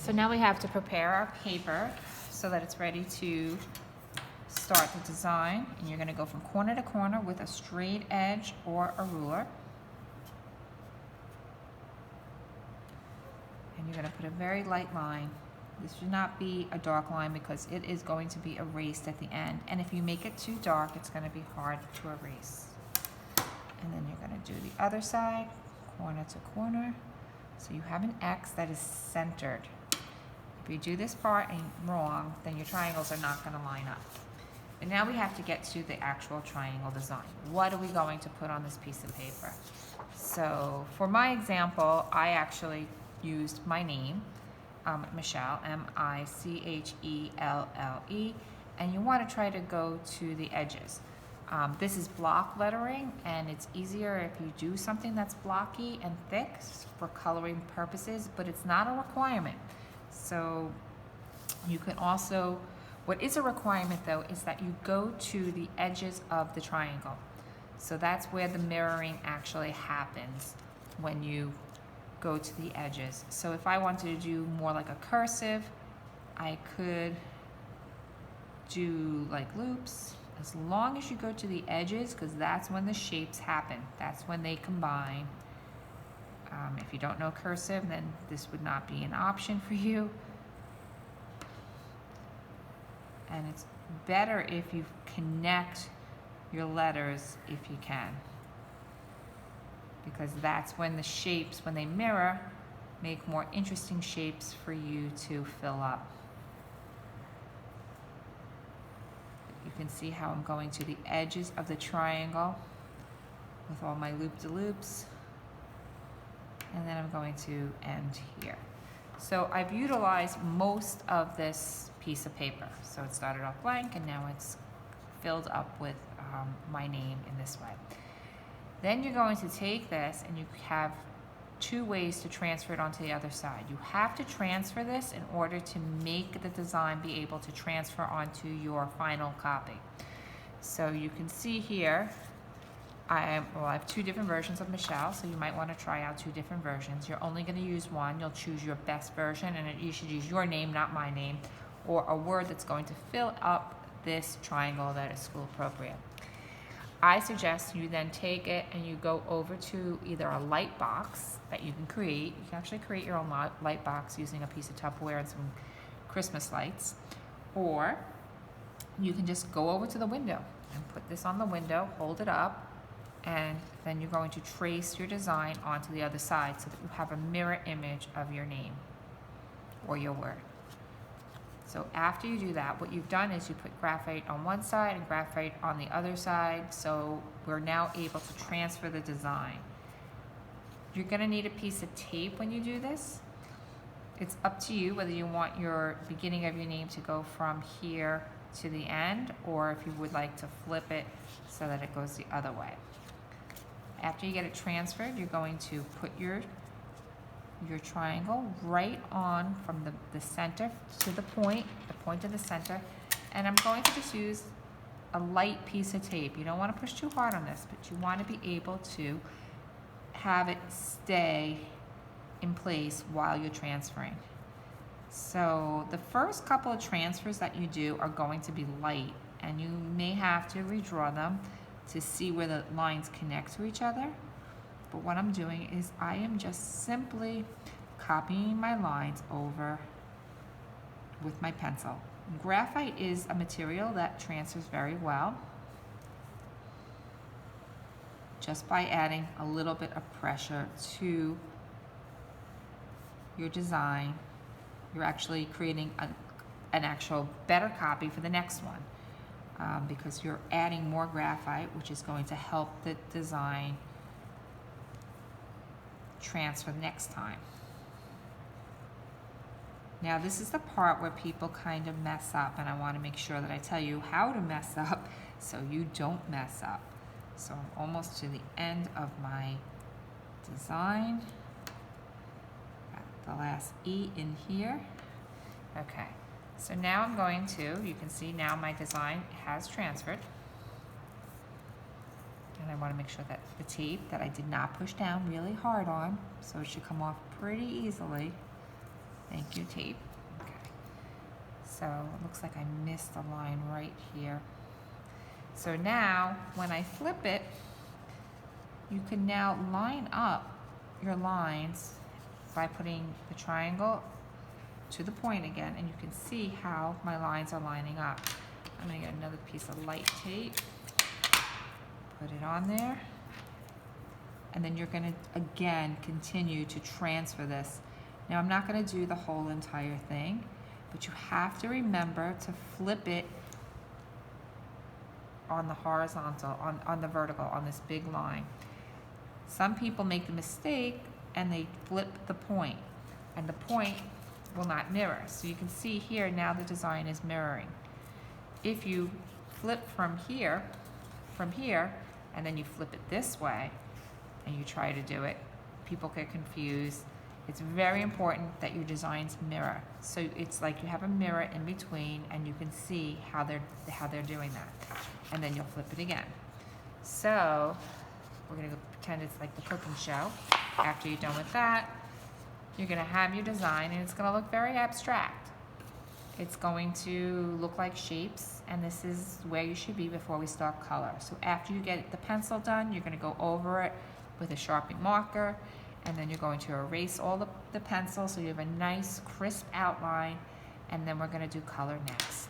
So now we have to prepare our paper so that it's ready to start the design. And you're going to go from corner to corner with a straight edge or a ruler. And you're going to put a very light line. This should not be a dark line because it is going to be erased at the end. And if you make it too dark, it's going to be hard to erase. And then you're going to do the other side, corner to corner. So you have an X that is centered. If you do this part wrong, then your triangles are not going to line up. And now we have to get to the actual triangle design. What are we going to put on this piece of paper? So for my example, I actually used my name, Michelle, M-I-C-H-E-L-L-E, and you want to try to go to the edges. This is block lettering, and it's easier if you do something that's blocky and thick for coloring purposes, but it's not a requirement. So you can also, what is a requirement though, is that you go to the edges of the triangle. So that's where the mirroring actually happens, when you go to the edges. So if I wanted to do more like a cursive, I could do like loops, as long as you go to the edges, because that's when the shapes happen. That's when they combine. If you don't know cursive, then this would not be an option for you. And it's better if you connect your letters if you can, because that's when the shapes, when they mirror, make more interesting shapes for you to fill up. You can see how I'm going to the edges of the triangle with all my loop-de-loops, and then I'm going to end here. So I've utilized most of this piece of paper. So it started off blank and now it's filled up with my name in this way. Then you're going to take this, and you have two ways to transfer it onto the other side. You have to transfer this in order to make the design be able to transfer onto your final copy. So you can see here, I have two different versions of Michelle, so you might want to try out two different versions. You're only going to use one. You'll choose your best version, and you should use your name, not my name, or a word that's going to fill up this triangle that is school appropriate. I suggest you then take it and you go over to either a light box that you can create. You can actually create your own light box using a piece of Tupperware and some Christmas lights, or you can just go over to the window and put this on the window, hold it up, and then you're going to trace your design onto the other side so that you have a mirror image of your name or your word. So after you do that, what you've done is you put graphite on one side and graphite on the other side, so we're now able to transfer the design. You're going to need a piece of tape when you do this. It's up to you whether you want your beginning of your name to go from here to the end, or if you would like to flip it so that it goes the other way. After you get it transferred, you're going to put your triangle right on from the center to the point of the center, and I'm going to just use a light piece of tape. You don't want to push too hard on this, but you want to be able to have it stay in place while you're transferring. So the first couple of transfers that you do are going to be light, and you may have to redraw them to see where the lines connect to each other. But what I'm doing is I am just simply copying my lines over with my pencil. Graphite is a material that transfers very well. Just by adding a little bit of pressure to your design, you're actually creating an actual better copy for the next one, because you're adding more graphite, which is going to help the design transfer next time. Now this is the part where people kind of mess up, and I want to make sure that I tell you how to mess up so you don't mess up. So I'm almost to the end of my design. Got the last E in here. Okay, so now I'm going to, you can see now my design has transferred. And I want to make sure that the tape that I did not push down really hard on, so it should come off pretty easily. Thank you, tape. Okay. So it looks like I missed a line right here. So now, when I flip it, you can now line up your lines by putting the triangle to the point again, and you can see how my lines are lining up. I'm gonna get another piece of light tape, put it on there, and then you're gonna, again, continue to transfer this. Now, I'm not gonna do the whole entire thing, but you have to remember to flip it on the horizontal, on the vertical, on this big line. Some people make the mistake and they flip the point, and the point will not mirror. So you can see here now the design is mirroring. If you flip from here, and then you flip it this way, and you try to do it, people get confused. It's very important that your designs mirror. So it's like you have a mirror in between, and you can see how they're doing that. And then you'll flip it again. So we're gonna go pretend it's like the cooking show. After you're done with that, you're gonna have your design, and it's gonna look very abstract. It's going to look like shapes, and this is where you should be before we start color. So after you get the pencil done, you're gonna go over it with a Sharpie marker, and then you're going to erase all the pencil so you have a nice crisp outline, and then we're gonna do color next.